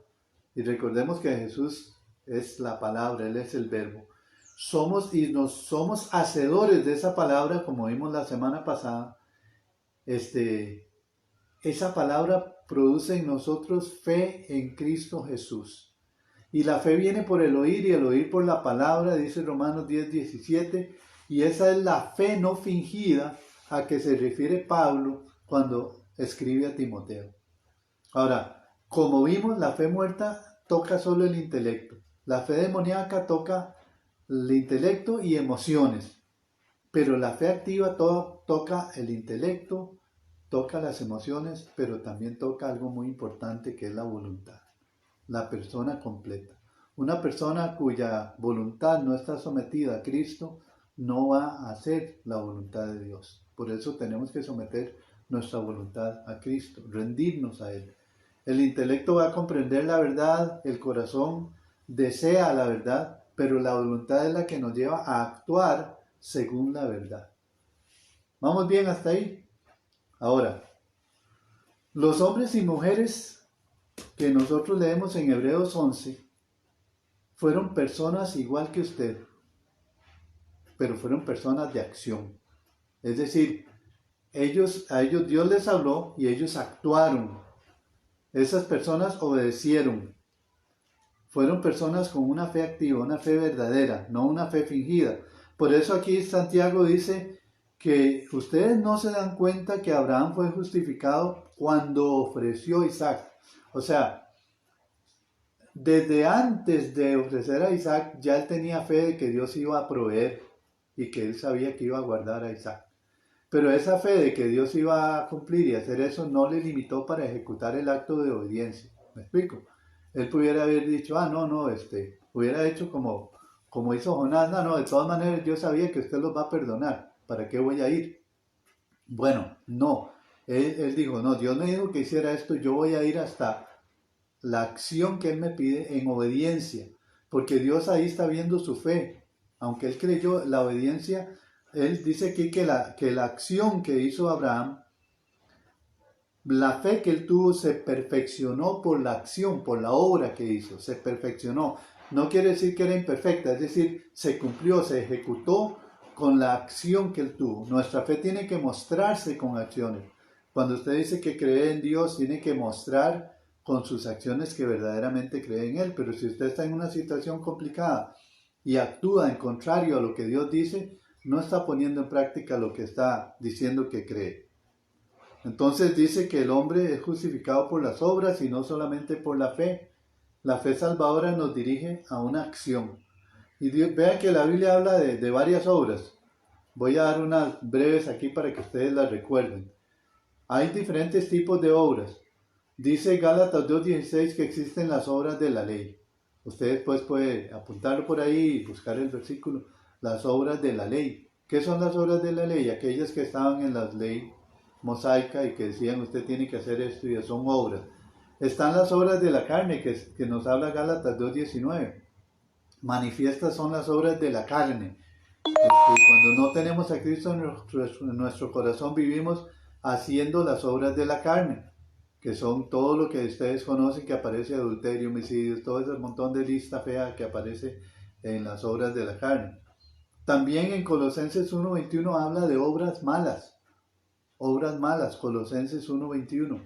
y recordemos que Jesús es la palabra, Él es el verbo, somos hacedores de esa palabra, como vimos la semana pasada. Esa palabra produce en nosotros fe en Cristo Jesús. Y la fe viene por el oír y el oír por la palabra, dice Romanos 10:17, y esa es la fe no fingida a que se refiere Pablo cuando escribe a Timoteo. Ahora, como vimos, la fe muerta toca solo el intelecto. La fe demoníaca toca el intelecto y emociones. Pero la fe activa toca el intelecto, toca las emociones, pero también toca algo muy importante que es la voluntad. La persona completa. Una persona cuya voluntad no está sometida a Cristo no va a hacer la voluntad de Dios. Por eso tenemos que someter nuestra voluntad a Cristo, rendirnos a Él. El intelecto va a comprender la verdad, el corazón desea la verdad, pero la voluntad es la que nos lleva a actuar según la verdad. ¿Vamos bien hasta ahí? Ahora, los hombres y mujeres que nosotros leemos en Hebreos 11 fueron personas igual que usted, pero fueron personas de acción. Es decir, a ellos Dios les habló y ellos actuaron. Esas personas obedecieron. Fueron personas con una fe activa, una fe verdadera, no una fe fingida. Por eso aquí Santiago dice que ustedes no se dan cuenta que Abraham fue justificado cuando ofreció a Isaac. O sea, desde antes de ofrecer a Isaac, ya él tenía fe de que Dios iba a proveer y que él sabía que iba a guardar a Isaac. Pero esa fe de que Dios iba a cumplir y hacer eso no le limitó para ejecutar el acto de obediencia. ¿Me explico? Él pudiera haber dicho, hubiera hecho como hizo Jonás, no, de todas maneras yo sabía que usted los va a perdonar, ¿para qué voy a ir? Bueno, no, él dijo, no, Dios me dijo que hiciera esto, yo voy a ir hasta la acción que Él me pide en obediencia, porque Dios ahí está viendo su fe, aunque Él creyó la obediencia. Él dice aquí que la acción que hizo Abraham, la fe que él tuvo se perfeccionó por la acción, por la obra que hizo, se perfeccionó. No quiere decir que era imperfecta, es decir, se cumplió, se ejecutó con la acción que él tuvo. Nuestra fe tiene que mostrarse con acciones. Cuando usted dice que cree en Dios, tiene que mostrar con sus acciones que verdaderamente cree en Él. Pero si usted está en una situación complicada y actúa en contrario a lo que Dios dice, no está poniendo en práctica lo que está diciendo que cree. Entonces dice que el hombre es justificado por las obras y no solamente por la fe. La fe salvadora nos dirige a una acción. Y vea que la Biblia habla de varias obras. Voy a dar unas breves aquí para que ustedes las recuerden. Hay diferentes tipos de obras. Dice Gálatas 2:16 que existen las obras de la ley. Ustedes pues pueden apuntarlo por ahí y buscar el versículo. Las obras de la ley. ¿Qué son las obras de la ley? Aquellas que estaban en la ley mosaica y que decían usted tiene que hacer esto y son obras. Están las obras de la carne que nos habla Gálatas 2:19. Manifiestas son las obras de la carne. Cuando no tenemos a Cristo en nuestro corazón vivimos haciendo las obras de la carne, que son todo lo que ustedes conocen que aparece: adulterio, homicidios, todo ese montón de lista fea que aparece en las obras de la carne. También en Colosenses 1:21 habla de obras malas, Colosenses 1:21.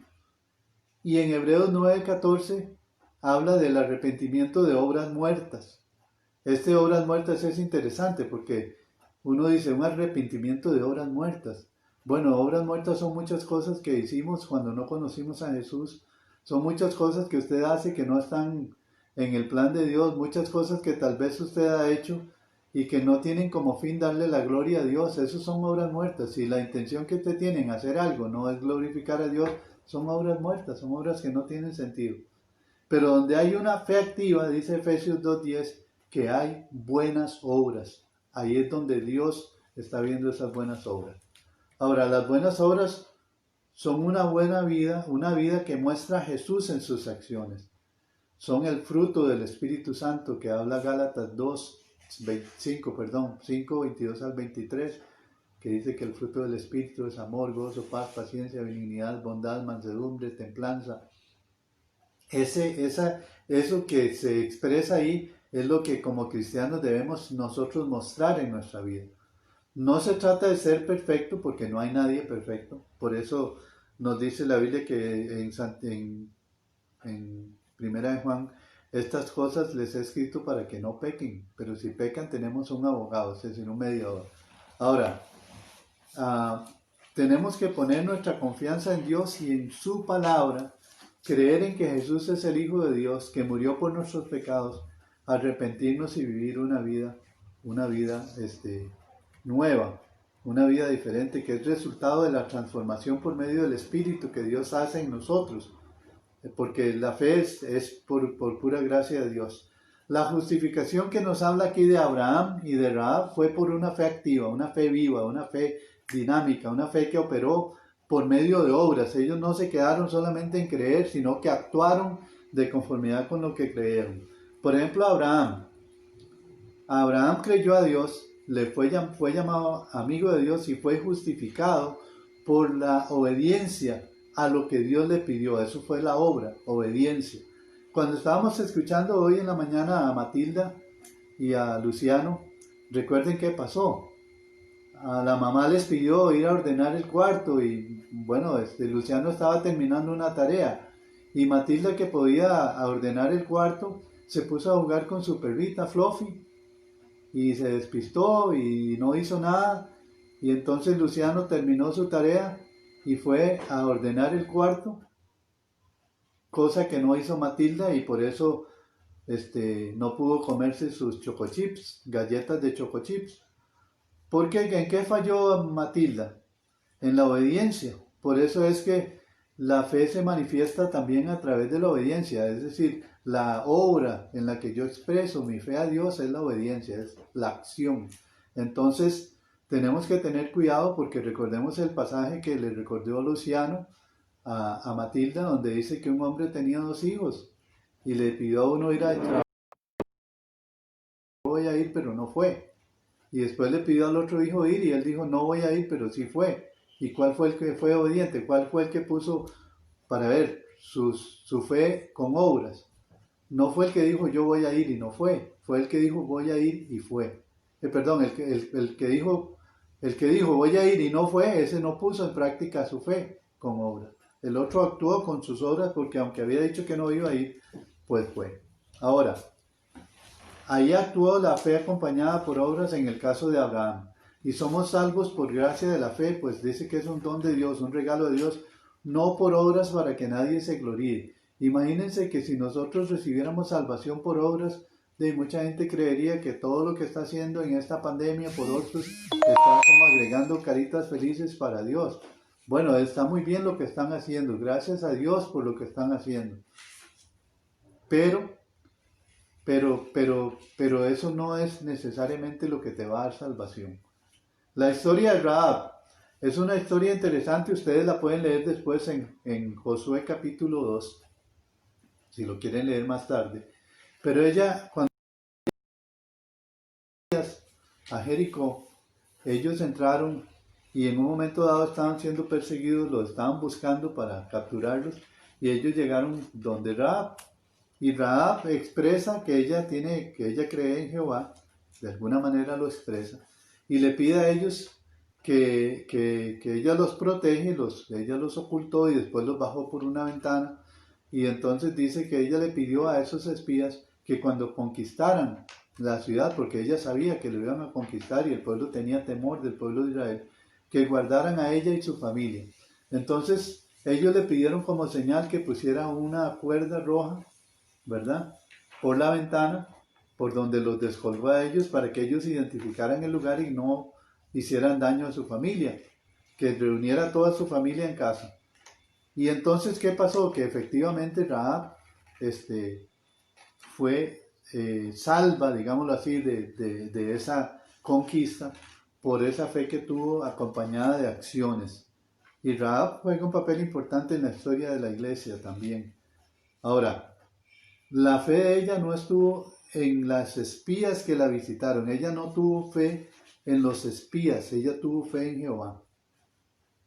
Y en Hebreos 9:14 habla del arrepentimiento de obras muertas. Obras muertas es interesante porque uno dice un arrepentimiento de obras muertas. Bueno, obras muertas son muchas cosas que hicimos cuando no conocimos a Jesús. Son muchas cosas que usted hace que no están en el plan de Dios. Muchas cosas que tal vez usted ha hecho y que no tienen como fin darle la gloria a Dios. Esas son obras muertas. Si la intención que usted tiene en hacer algo no es glorificar a Dios, son obras muertas, son obras que no tienen sentido. Pero donde hay una fe activa, dice Efesios 2:10, que hay buenas obras. Ahí es donde Dios está viendo esas buenas obras. Ahora, las buenas obras son una buena vida, una vida que muestra a Jesús en sus acciones. Son el fruto del Espíritu Santo que habla Gálatas 5, 22 al 23, que dice que el fruto del Espíritu es amor, gozo, paz, paciencia, benignidad, bondad, mansedumbre, templanza. Eso que se expresa ahí es lo que como cristianos debemos nosotros mostrar en nuestra vida. No se trata de ser perfecto porque no hay nadie perfecto. Por eso nos dice la Biblia que en Primera de Juan, estas cosas les he escrito para que no pequen. Pero si pecan tenemos un abogado, es decir, un mediador. Ahora, tenemos que poner nuestra confianza en Dios y en su palabra, creer en que Jesús es el Hijo de Dios, que murió por nuestros pecados, arrepentirnos y vivir una vida nueva, una vida diferente, que es resultado de la transformación por medio del Espíritu que Dios hace en nosotros, porque la fe es por pura gracia de Dios. La justificación que nos habla aquí de Abraham y de Rahab fue por una fe activa, una fe viva, una fe dinámica, una fe que operó por medio de obras. Ellos no se quedaron solamente en creer, sino que actuaron de conformidad con lo que creyeron. Por ejemplo, Abraham. Abraham creyó a Dios, fue llamado amigo de Dios y fue justificado por la obediencia a lo que Dios le pidió. Eso fue la obra, obediencia. Cuando estábamos escuchando hoy en la mañana a Matilda y a Luciano, recuerden qué pasó. A la mamá les pidió ir a ordenar el cuarto y bueno, Luciano estaba terminando una tarea y Matilda, que podía ordenar el cuarto, se puso a jugar con su perrita Fluffy y se despistó y no hizo nada, y entonces Luciano terminó su tarea y fue a ordenar el cuarto, cosa que no hizo Matilda, y por eso no pudo comerse sus chocochips, galletas de chocochips. ¿Por qué? ¿En qué falló Matilda? En la obediencia. Por eso es que la fe se manifiesta también a través de la obediencia, es decir, la obra en la que yo expreso mi fe a Dios es la obediencia, es la acción. Entonces, tenemos que tener cuidado porque recordemos el pasaje que le recordó Luciano a Matilda, donde dice que un hombre tenía 2 hijos y le pidió a uno ir a trabajar. Voy a ir, pero no fue. Y después le pidió al otro hijo ir y él dijo, no voy a ir, pero sí fue. ¿Y cuál fue el que fue obediente? ¿Cuál fue el que puso para ver su fe con obras? No fue el que dijo yo voy a ir y no fue. Fue el que dijo voy a ir y fue. El que dijo voy a ir y no fue, ese no puso en práctica su fe con obras. El otro actuó con sus obras porque aunque había dicho que no iba a ir, pues fue. Ahora, ahí actuó la fe acompañada por obras en el caso de Abraham. Y somos salvos por gracia de la fe, pues dice que es un don de Dios, un regalo de Dios, no por obras para que nadie se gloríe. Imagínense que si nosotros recibiéramos salvación por obras, mucha gente creería que todo lo que está haciendo en esta pandemia por otros está como agregando caritas felices para Dios. Bueno, está muy bien lo que están haciendo, gracias a Dios por lo que están haciendo. Pero eso no es necesariamente lo que te va a dar salvación. La historia de Rahab es una historia interesante, ustedes la pueden leer después en Josué capítulo 2, si lo quieren leer más tarde. Pero ella, cuando a Jericó, ellos entraron y en un momento dado estaban siendo perseguidos, los estaban buscando para capturarlos, y ellos llegaron donde Rahab. Y Rahab expresa que ella cree en Jehová, de alguna manera lo expresa, y le pide a ellos que ella los protege, ella los ocultó y después los bajó por una ventana, y entonces dice que ella le pidió a esos espías que cuando conquistaran la ciudad, porque ella sabía que lo iban a conquistar y el pueblo tenía temor del pueblo de Israel, que guardaran a ella y su familia. Entonces ellos le pidieron como señal que pusiera una cuerda roja, ¿verdad?, por la ventana, por donde los descolgó a ellos, para que ellos identificaran el lugar y no hicieran daño a su familia, que reuniera a toda su familia en casa. Y entonces, ¿qué pasó? Que efectivamente Rahab fue salva, digámoslo así, de esa conquista, por esa fe que tuvo acompañada de acciones. Y Rahab juega un papel importante en la historia de la iglesia también. Ahora, la fe de ella no estuvo en las espías que la visitaron. Ella no tuvo fe en los espías, ella tuvo fe en Jehová.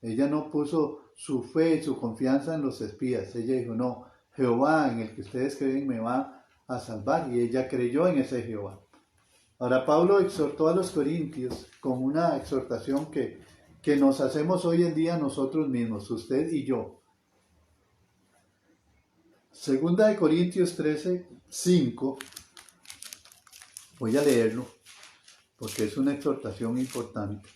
Ella no puso su fe y su confianza en los espías. Ella dijo, no, Jehová en el que ustedes creen me va a salvar. Y ella creyó en ese Jehová. Ahora, Pablo exhortó a los corintios con una exhortación que nos hacemos hoy en día nosotros mismos, usted y yo. Segunda de Corintios 13, 5, voy a leerlo porque es una exhortación importante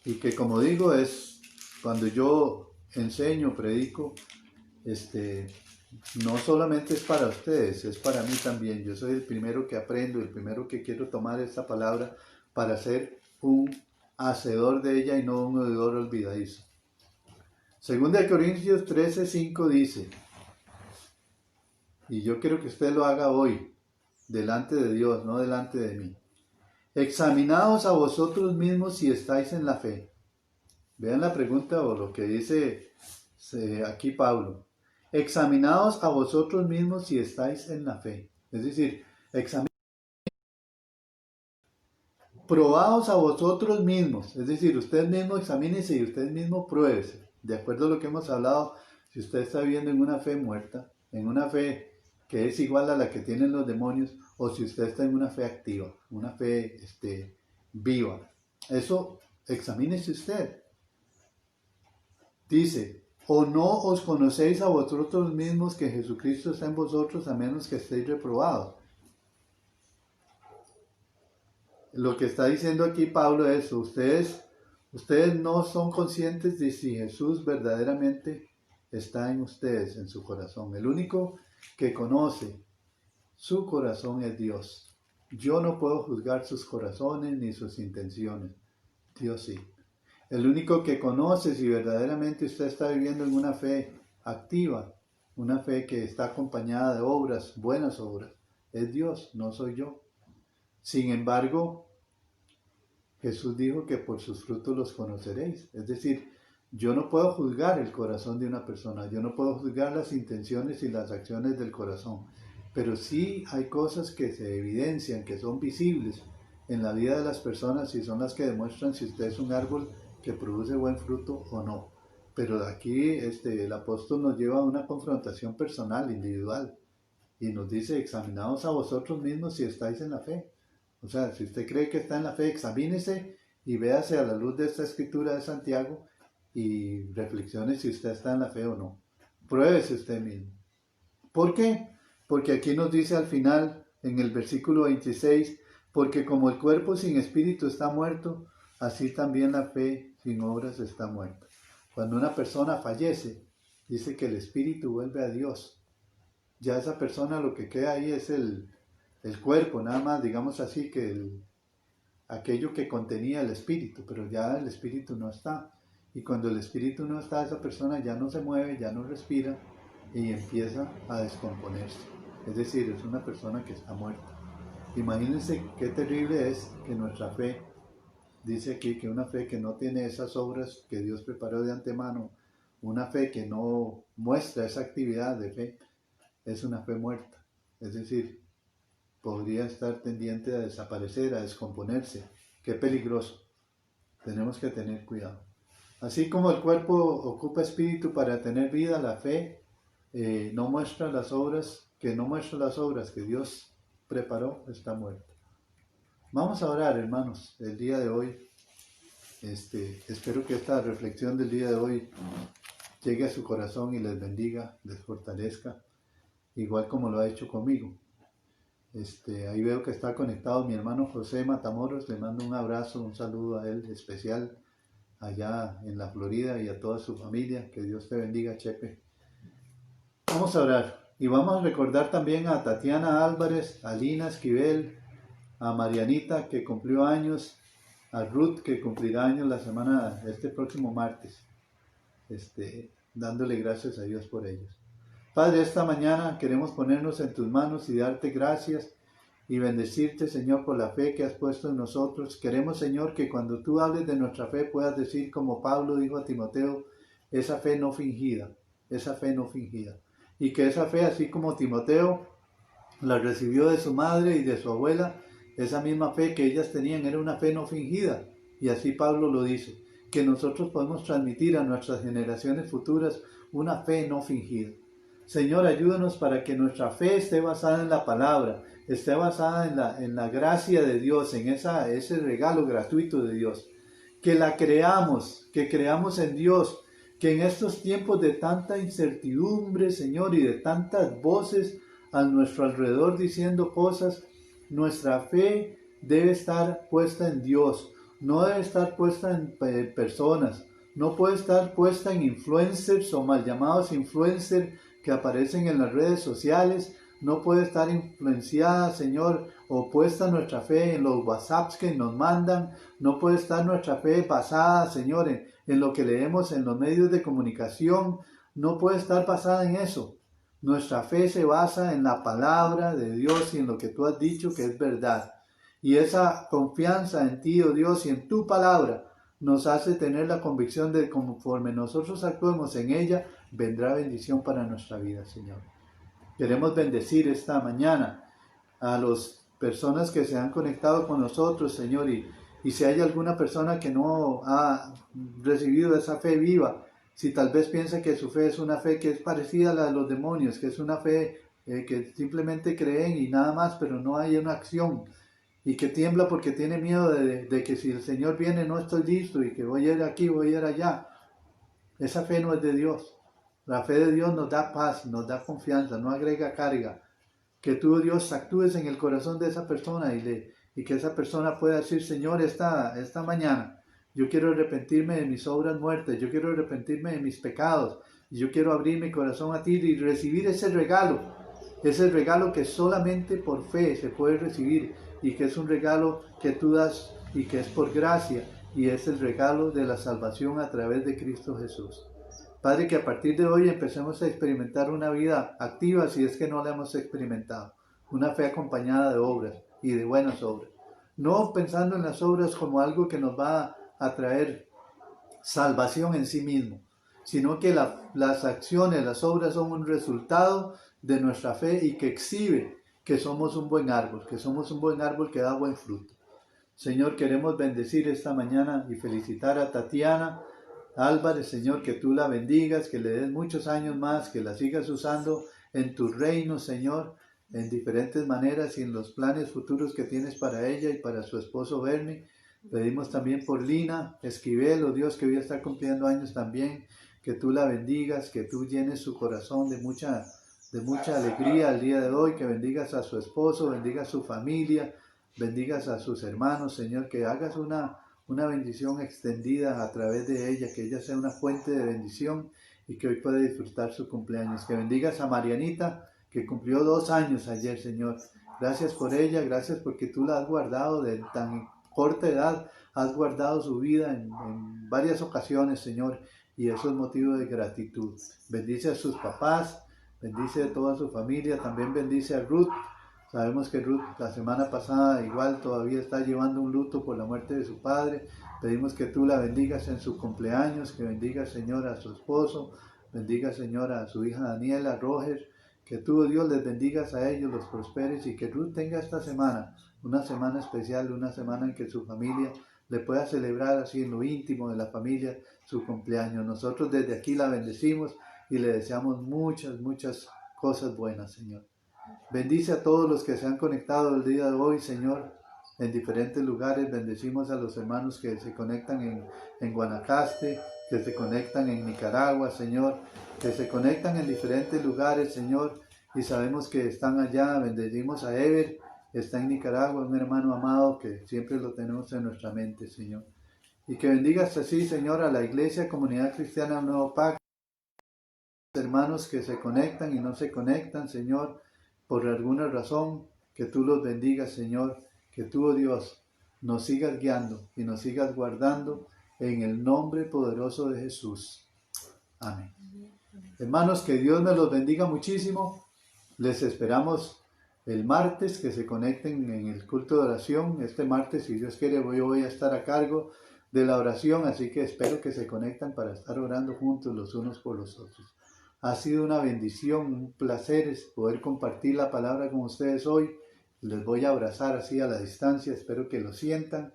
y que, como digo, es cuando yo enseño, predico, no solamente es para ustedes, es para mí también. Yo soy el primero que aprendo, el primero que quiero tomar esta palabra para ser un hacedor de ella y no un oidor olvidadizo. Segunda de Corintios 13, 5 dice, y yo quiero que usted lo haga hoy, delante de Dios, no delante de mí. Examinaos a vosotros mismos si estáis en la fe. Vean la pregunta o lo que dice aquí Pablo. Examinaos a vosotros mismos si estáis en la fe. Es decir, probaos a vosotros mismos. Es decir, usted mismo examínese y usted mismo pruébese. De acuerdo a lo que hemos hablado, si usted está viviendo en una fe muerta, en una fe que es igual a la que tienen los demonios, o si usted está en una fe activa, una fe viva. Eso, examínese usted. Dice, o no os conocéis a vosotros mismos que Jesucristo está en vosotros a menos que estéis reprobados. Lo que está diciendo aquí Pablo es, ustedes no son conscientes de si Jesús verdaderamente está en ustedes, en su corazón. El único que conoce su corazón es Dios. Yo no puedo juzgar sus corazones ni sus intenciones. Dios sí. El único que conoce si verdaderamente usted está viviendo en una fe activa, una fe que está acompañada de obras, buenas obras, es Dios, no soy yo. Sin embargo, Jesús dijo que por sus frutos los conoceréis. Es decir, yo no puedo juzgar el corazón de una persona, yo no puedo juzgar las intenciones y las acciones del corazón, pero sí hay cosas que se evidencian, que son visibles en la vida de las personas y son las que demuestran si usted es un árbol que produce buen fruto o no. Pero aquí el apóstol nos lleva a una confrontación personal, individual, y nos dice, examinaos a vosotros mismos si estáis en la fe. O sea, si usted cree que está en la fe, examínese y véase a la luz de esta escritura de Santiago y reflexione si usted está en la fe o no. Pruébese usted mismo. ¿Por qué? Porque aquí nos dice al final, en el versículo 26, porque como el cuerpo sin espíritu está muerto, así también la fe sin obras está muerta. Cuando una persona fallece, dice que el espíritu vuelve a Dios. Ya esa persona lo que queda ahí es el cuerpo, nada más, digamos así, que aquello que contenía el espíritu, pero ya el espíritu no está. Y cuando el espíritu no está, esa persona ya no se mueve, ya no respira y empieza a descomponerse. Es decir, es una persona que está muerta. Imagínense qué terrible es que nuestra fe, dice aquí que una fe que no tiene esas obras que Dios preparó de antemano, una fe que no muestra esa actividad de fe, es una fe muerta. Es decir, podría estar tendiente a desaparecer, a descomponerse. Qué peligroso. Tenemos que tener cuidado. Así como el cuerpo ocupa espíritu para tener vida, la fe no muestra las obras que Dios preparó, está muerta. Vamos a orar, hermanos, el día de hoy. Espero que esta reflexión del día de hoy llegue a su corazón y les bendiga, les fortalezca, igual como lo ha hecho conmigo. Ahí veo que está conectado mi hermano José Matamoros, le mando un abrazo, un saludo a él especial allá en la Florida y a toda su familia, que Dios te bendiga, Chepe. Vamos a orar y vamos a recordar también a Tatiana Álvarez, a Lina Esquivel, a Marianita que cumplió años, a Ruth que cumplirá años este próximo martes, dándole gracias a Dios por ellos. Padre, esta mañana queremos ponernos en tus manos y darte gracias y bendecirte, Señor, por la fe que has puesto en nosotros. Queremos, Señor, que cuando tú hables de nuestra fe puedas decir como Pablo dijo a Timoteo, esa fe no fingida, esa fe no fingida. Y que esa fe, así como Timoteo la recibió de su madre y de su abuela, esa misma fe que ellas tenían era una fe no fingida. Y así Pablo lo dice, que nosotros podemos transmitir a nuestras generaciones futuras una fe no fingida. Señor, ayúdanos para que nuestra fe esté basada en la palabra, esté basada en la gracia de Dios, en ese regalo gratuito de Dios. Que la creamos, que creamos en Dios, que en estos tiempos de tanta incertidumbre, Señor, y de tantas voces a nuestro alrededor diciendo cosas, nuestra fe debe estar puesta en Dios, no debe estar puesta en personas, no puede estar puesta en influencers o mal llamados influencers que aparecen en las redes sociales, no puede estar influenciada, Señor, o puesta nuestra fe en los WhatsApps que nos mandan, no puede estar nuestra fe basada, Señor, en lo que leemos en los medios de comunicación, no puede estar basada en eso. Nuestra fe se basa en la palabra de Dios y en lo que tú has dicho que es verdad. Y esa confianza en ti, oh Dios, y en tu palabra nos hace tener la convicción de que conforme nosotros actuemos en ella, vendrá bendición para nuestra vida, Señor. Queremos bendecir esta mañana a las personas que se han conectado con nosotros, Señor, y si hay alguna persona que no ha recibido esa fe viva, si tal vez piensa que su fe es una fe que es parecida a la de los demonios, que es una fe que simplemente creen y nada más, pero no hay una acción, y que tiembla porque tiene miedo de que si el Señor viene no estoy listo y que voy a ir aquí, voy a ir allá. Esa fe no es de Dios. La fe de Dios nos da paz, nos da confianza, no agrega carga. Que tú, Dios, actúes en el corazón de esa persona y que esa persona pueda decir, Señor, esta mañana yo quiero arrepentirme de mis obras muertas, yo quiero arrepentirme de mis pecados, y yo quiero abrir mi corazón a ti y recibir ese regalo que solamente por fe se puede recibir y que es un regalo que tú das y que es por gracia y es el regalo de la salvación a través de Cristo Jesús. Padre, que a partir de hoy empecemos a experimentar una vida activa si es que no la hemos experimentado, una fe acompañada de obras y de buenas obras, no pensando en las obras como algo que nos va a traer salvación en sí mismo, sino que las acciones, las obras son un resultado de nuestra fe y que exhibe que somos un buen árbol, que da buen fruto. Señor, queremos bendecir esta mañana y felicitar a Tatiana Álvarez, Señor, que tú la bendigas, que le des muchos años más, que la sigas usando en tu reino, Señor, en diferentes maneras y en los planes futuros que tienes para ella y para su esposo Bernie. Pedimos también por Lina Esquivel, oh Dios, que hoy está cumpliendo años también, que tú la bendigas, que tú llenes su corazón de mucha alegría el día de hoy, que bendigas a su esposo, bendigas a su familia, bendigas a sus hermanos, Señor, que hagas una bendición extendida a través de ella, que ella sea una fuente de bendición y que hoy pueda disfrutar su cumpleaños. Que bendigas a Marianita, que cumplió 2 años ayer, Señor. Gracias por ella, gracias porque tú la has guardado de tan corta edad, has guardado su vida en varias ocasiones, Señor, y eso es motivo de gratitud. Bendice a sus papás, bendice a toda su familia, también bendice a Ruth. Sabemos que Ruth la semana pasada igual todavía está llevando un luto por la muerte de su padre. Pedimos que tú la bendigas en su cumpleaños, que bendigas, Señor, a su esposo, bendiga, Señor, a su hija Daniela, Roger, que tú, Dios, les bendigas a ellos, los prosperes y que Ruth tenga esta semana, una semana especial, una semana en que su familia le pueda celebrar así en lo íntimo de la familia su cumpleaños. Nosotros desde aquí la bendecimos y le deseamos muchas cosas buenas, Señor. Bendice a todos los que se han conectado el día de hoy, Señor, en diferentes lugares. Bendecimos a los hermanos que se conectan en Guanacaste, que se conectan en Nicaragua, Señor, que se conectan en diferentes lugares, Señor, y sabemos que están allá. Bendecimos a Ever, está en Nicaragua, un hermano amado que siempre lo tenemos en nuestra mente, Señor. Y que bendigas así, Señor, a la Iglesia Comunidad Cristiana Nuevo Pacto, hermanos que se conectan y no se conectan, Señor, por alguna razón, que tú los bendigas, Señor, que tú, oh Dios, nos sigas guiando y nos sigas guardando en el nombre poderoso de Jesús. Amén. Hermanos, que Dios me los bendiga muchísimo. Les esperamos el martes que se conecten en el culto de oración. Este martes, si Dios quiere, voy a estar a cargo de la oración, así que espero que se conecten para estar orando juntos los unos por los otros. Ha sido una bendición, un placer poder compartir la palabra con ustedes hoy. Les voy a abrazar así a la distancia, espero que lo sientan.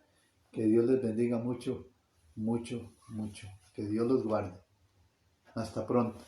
Que Dios les bendiga mucho. Que Dios los guarde. Hasta pronto.